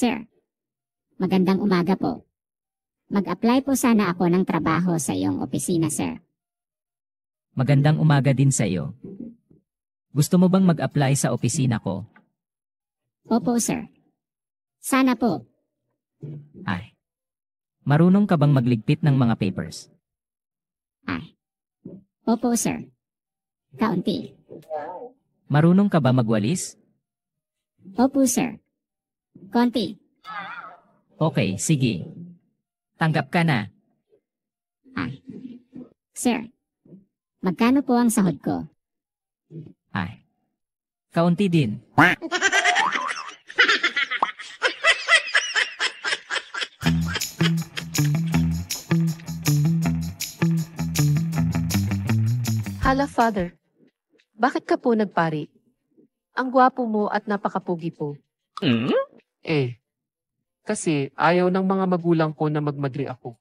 Sir, magandang umaga po. Mag-apply po sana ako ng trabaho sa iyong opisina, sir. Magandang umaga din sa iyo. Gusto mo bang mag-apply sa opisina ko? Opo, sir. Sana po. Ay. Marunong ka bang magligpit ng mga papers? Ay. Opo, sir. Kaunti. Marunong ka ba magwalis? Opo, sir. Konti. Okay, sige. Tanggap ka na. Ay. Sir, magkano po ang sahod ko? Ay. Kaunti din. Hala, Father. Bakit ka po nagpari? Ang gwapo mo at napakapugi po. Kasi ayaw ng mga magulang ko na magmadri ako.